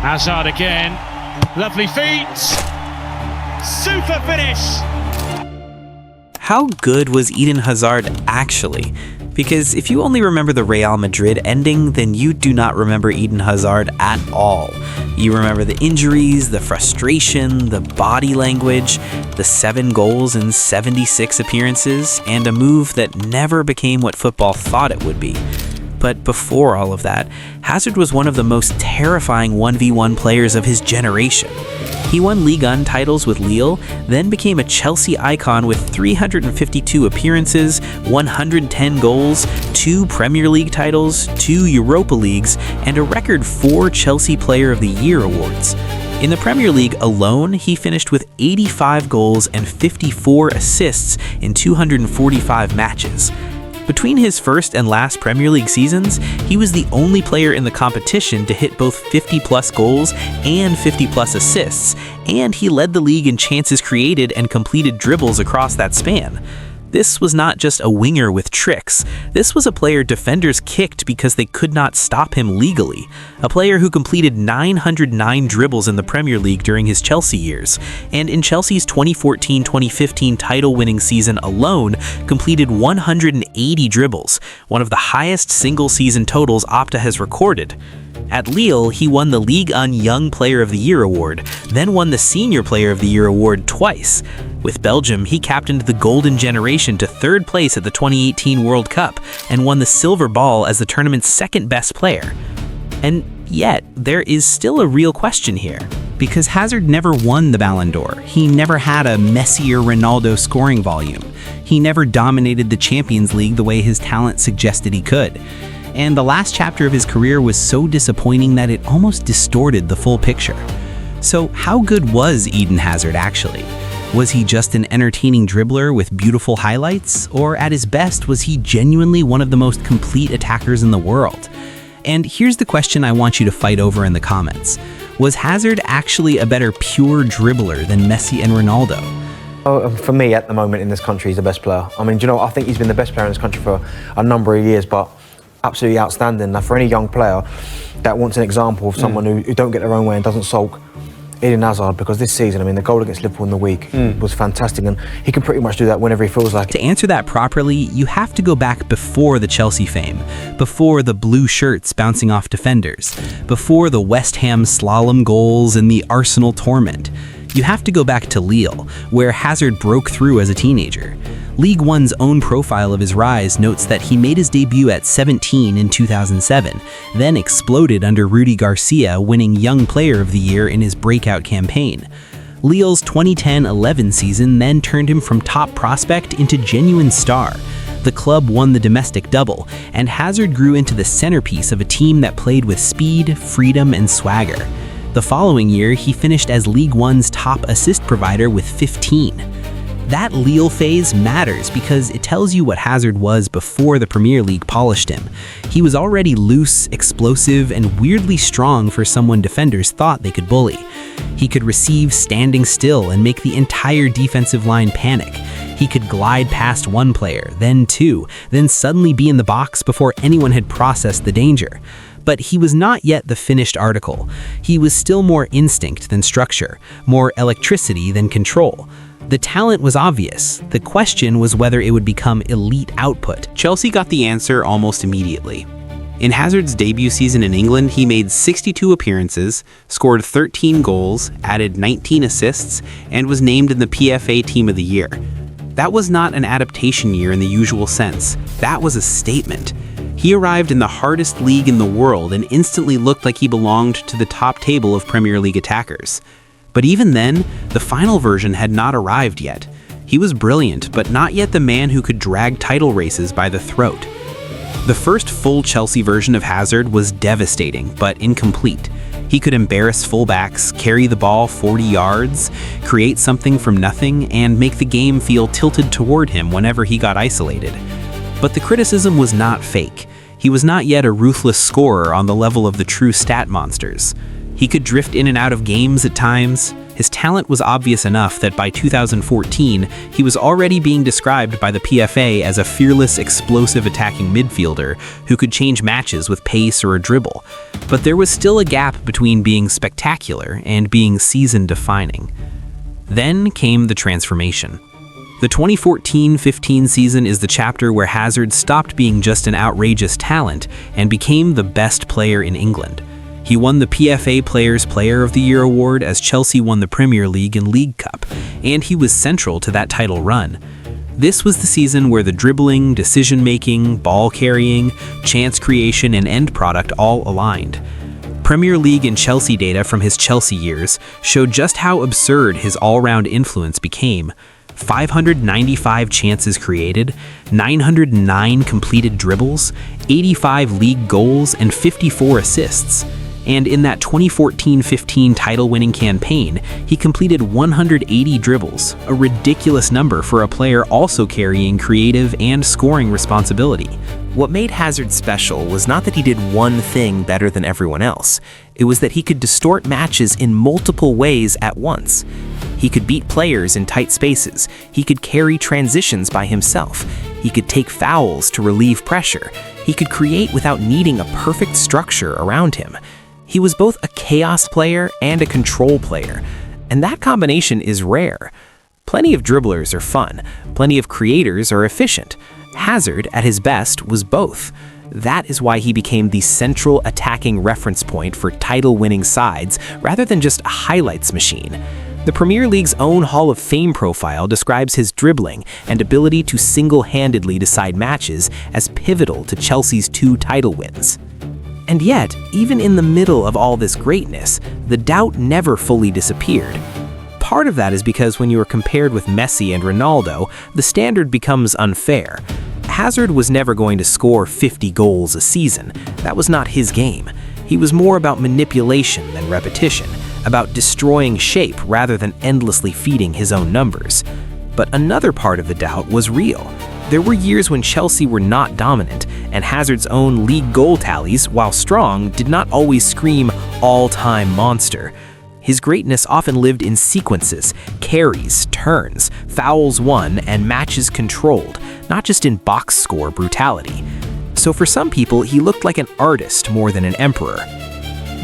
Hazard again. Lovely feet. Super finish. How good was Eden Hazard actually? Because if you only remember the Real Madrid ending, then you do not remember Eden Hazard at all. You remember the injuries, the frustration, the body language, the 7 goals in 76 appearances, and a move that never became what football thought it would be. But before all of that, Hazard was one of the most terrifying 1v1 players of his generation. He won Ligue 1 titles with Lille, then became a Chelsea icon with 352 appearances, 110 goals, 2 Premier League titles, 2 Europa Leagues, and a record 4 Chelsea Player of the Year awards. In the Premier League alone, he finished with 85 goals and 54 assists in 245 matches. Between his first and last Premier League seasons, he was the only player in the competition to hit both 50-plus goals and 50-plus assists, and he led the league in chances created and completed dribbles across that span. This was not just a winger with tricks. This was a player defenders kicked because they could not stop him legally. A player who completed 909 dribbles in the Premier League during his Chelsea years, and in Chelsea's 2014-2015 title-winning season alone, completed 180 dribbles, one of the highest single-season totals Opta has recorded. At Lille, he won the Ligue 1 Young Player of the Year award, then won the Senior Player of the Year award twice. With Belgium, he captained the Golden Generation to 3rd place at the 2018 World Cup and won the Silver Ball as the tournament's second-best player. And yet, there is still a real question here. Because Hazard never won the Ballon d'Or. He never had a Messi or Ronaldo scoring volume. He never dominated the Champions League the way his talent suggested he could. And the last chapter of his career was so disappointing that it almost distorted the full picture. So how good was Eden Hazard actually? Was he just an entertaining dribbler with beautiful highlights? Or at his best, was he genuinely one of the most complete attackers in the world? And here's the question I want you to fight over in the comments. Was Hazard actually a better pure dribbler than Messi and Ronaldo? For me, at the moment in this country, he's the best player. I mean, do you know, I think he's been the best player in this country for a number of years, but absolutely outstanding. Now, for any young player that wants an example of someone who don't get their own way and doesn't sulk, Eden Hazard, because this season, I mean, the goal against Liverpool in the week was fantastic, and he can pretty much do that whenever he feels like it. To answer that properly, you have to go back before the Chelsea fame, before the blue shirts bouncing off defenders, before the West Ham slalom goals and the Arsenal torment. You have to go back to Lille, where Hazard broke through as a teenager. Ligue 1's own profile of his rise notes that he made his debut at 17 in 2007, then exploded under Rudi Garcia, winning Young Player of the Year in his breakout campaign. Lille's 2010-11 season then turned him from top prospect into genuine star. The club won the domestic double, and Hazard grew into the centerpiece of a team that played with speed, freedom, and swagger. The following year, he finished as Ligue 1's top assist provider with 15. That Lille phase matters because it tells you what Hazard was before the Premier League polished him. He was already loose, explosive, and weirdly strong for someone defenders thought they could bully. He could receive standing still and make the entire defensive line panic. He could glide past one player, then two, then suddenly be in the box before anyone had processed the danger. But he was not yet the finished article. He was still more instinct than structure, more electricity than control. The talent was obvious. The question was whether it would become elite output. Chelsea got the answer almost immediately. In Hazard's debut season in England, he made 62 appearances, scored 13 goals, added 19 assists, and was named in the PFA Team of the Year. That was not an adaptation year in the usual sense. That was a statement. He arrived in the hardest league in the world and instantly looked like he belonged to the top table of Premier League attackers. But even then, the final version had not arrived yet. He was brilliant, but not yet the man who could drag title races by the throat. The first full Chelsea version of Hazard was devastating, but incomplete. He could embarrass fullbacks, carry the ball 40 yards, create something from nothing, and make the game feel tilted toward him whenever he got isolated. But the criticism was not fake. He was not yet a ruthless scorer on the level of the true stat monsters. He could drift in and out of games at times, His talent was obvious enough that by 2014, he was already being described by the PFA as a fearless, explosive attacking midfielder who could change matches with pace or a dribble. But there was still a gap between being spectacular and being season-defining. Then came the transformation. The 2014-15 season is the chapter where Hazard stopped being just an outrageous talent and became the best player in England. He won the PFA Players Player of the Year award as Chelsea won the Premier League and League Cup, and he was central to that title run. This was the season where the dribbling, decision-making, ball carrying, chance creation, and end product all aligned. Premier League and Chelsea data from his Chelsea years showed just how absurd his all-round influence became. 595 chances created, 909 completed dribbles, 85 league goals, and 54 assists. And in that 2014-15 title-winning campaign, he completed 180 dribbles, a ridiculous number for a player also carrying creative and scoring responsibility. What made Hazard special was not that he did one thing better than everyone else. It was that he could distort matches in multiple ways at once. He could beat players in tight spaces. He could carry transitions by himself. He could take fouls to relieve pressure. He could create without needing a perfect structure around him. He was both a chaos player and a control player, and that combination is rare. Plenty of dribblers are fun. Plenty of creators are efficient. Hazard, at his best, was both. That is why he became the central attacking reference point for title-winning sides rather than just a highlights machine. The Premier League's own Hall of Fame profile describes his dribbling and ability to single-handedly decide matches as pivotal to Chelsea's 2 title wins. And yet, even in the middle of all this greatness, the doubt never fully disappeared. Part of that is because when you are compared with Messi and Ronaldo, the standard becomes unfair. Hazard was never going to score 50 goals a season. That was not his game. He was more about manipulation than repetition, about destroying shape rather than endlessly feeding his own numbers. But another part of the doubt was real. There were years when Chelsea were not dominant, and Hazard's own league goal tallies, while strong, did not always scream all-time monster. His greatness often lived in sequences, carries, turns, fouls won, and matches controlled, not just in box score brutality. So for some people, he looked like an artist more than an emperor.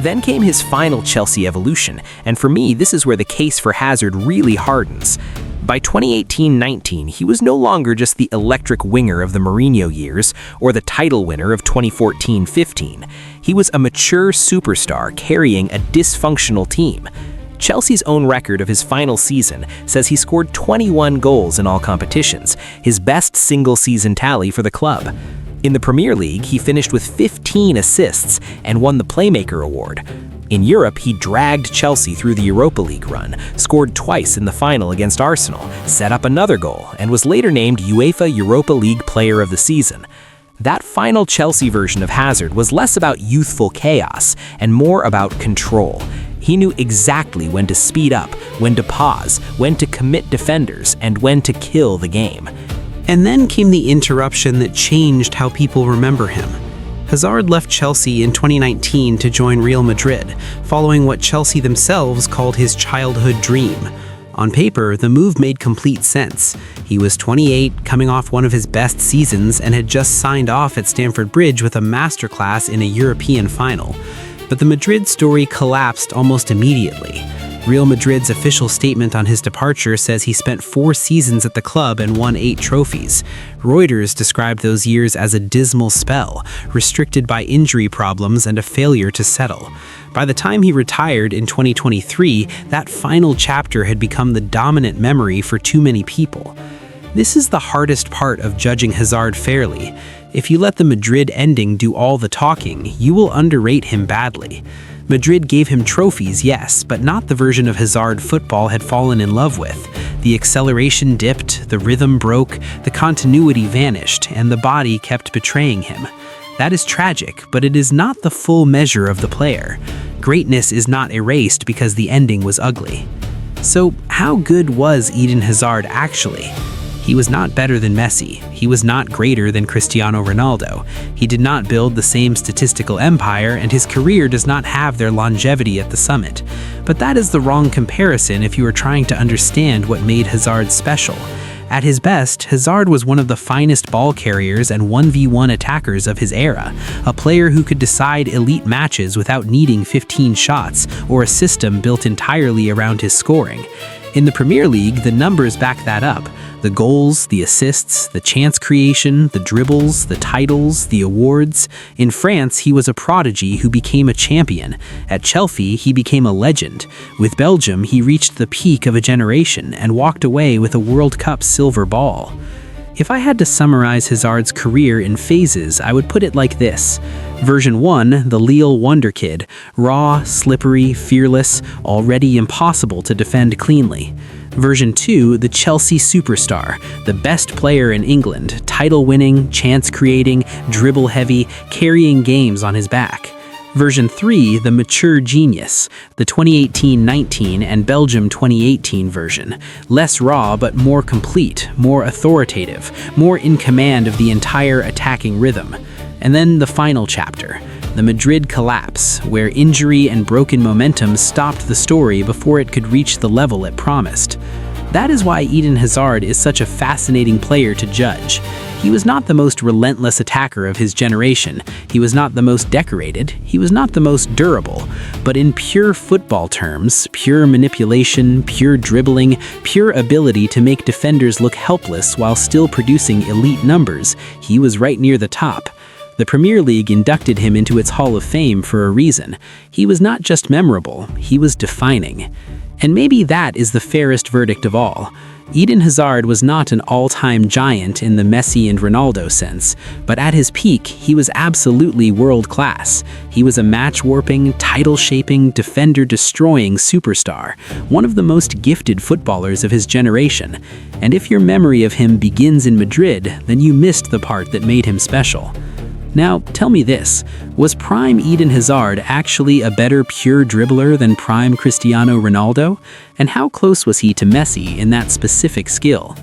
Then came his final Chelsea evolution, and for me, this is where the case for Hazard really hardens. By 2018-19, he was no longer just the electric winger of the Mourinho years or the title winner of 2014-15. He was a mature superstar carrying a dysfunctional team. Chelsea's own record of his final season says he scored 21 goals in all competitions, his best single-season tally for the club. In the Premier League, he finished with 15 assists and won the Playmaker Award. In Europe, he dragged Chelsea through the Europa League run, scored twice in the final against Arsenal, set up another goal, and was later named UEFA Europa League Player of the Season. That final Chelsea version of Hazard was less about youthful chaos and more about control. He knew exactly when to speed up, when to pause, when to commit defenders, and when to kill the game. And then came the interruption that changed how people remember him. Hazard left Chelsea in 2019 to join Real Madrid, following what Chelsea themselves called his childhood dream. On paper, the move made complete sense. He was 28, coming off one of his best seasons, and had just signed off at Stamford Bridge with a masterclass in a European final. But the Madrid story collapsed almost immediately. Real Madrid's official statement on his departure says he spent 4 seasons at the club and won 8 trophies. Reuters described those years as a dismal spell, restricted by injury problems and a failure to settle. By the time he retired in 2023, that final chapter had become the dominant memory for too many people. This is the hardest part of judging Hazard fairly. If you let the Madrid ending do all the talking, you will underrate him badly. Madrid gave him trophies, yes, but not the version of Hazard football had fallen in love with. The acceleration dipped, the rhythm broke, the continuity vanished, and the body kept betraying him. That is tragic, but it is not the full measure of the player. Greatness is not erased because the ending was ugly. So, how good was Eden Hazard actually? He was not better than Messi. He was not greater than Cristiano Ronaldo. He did not build the same statistical empire, and his career does not have their longevity at the summit. But that is the wrong comparison if you are trying to understand what made Hazard special. At his best, Hazard was one of the finest ball carriers and 1v1 attackers of his era, a player who could decide elite matches without needing 15 shots or a system built entirely around his scoring. In the Premier League, the numbers back that up. The goals, the assists, the chance creation, the dribbles, the titles, the awards. In France, he was a prodigy who became a champion. At Chelsea, he became a legend. With Belgium, he reached the peak of a generation and walked away with a World Cup silver ball. If I had to summarize Hazard's career in phases, I would put it like this. Version 1, the Lille wonder kid, raw, slippery, fearless, already impossible to defend cleanly. Version 2, the Chelsea superstar, the best player in England, title-winning, chance-creating, dribble-heavy, carrying games on his back. Version 3, the mature genius, the 2018-19 and Belgium 2018 version. Less raw but more complete, more authoritative, more in command of the entire attacking rhythm. And then the final chapter, the Madrid collapse, where injury and broken momentum stopped the story before it could reach the level it promised. That is why Eden Hazard is such a fascinating player to judge. He was not the most relentless attacker of his generation. He was not the most decorated. He was not the most durable. But in pure football terms, pure manipulation, pure dribbling, pure ability to make defenders look helpless while still producing elite numbers, he was right near the top. The Premier League inducted him into its Hall of Fame for a reason. He was not just memorable, he was defining. And maybe that is the fairest verdict of all. Eden Hazard was not an all-time giant in the Messi and Ronaldo sense, but at his peak, he was absolutely world-class. He was a match-warping, title-shaping, defender-destroying superstar, one of the most gifted footballers of his generation. And if your memory of him begins in Madrid, then you missed the part that made him special. Now, tell me this, was prime Eden Hazard actually a better pure dribbler than prime Cristiano Ronaldo? And how close was he to Messi in that specific skill?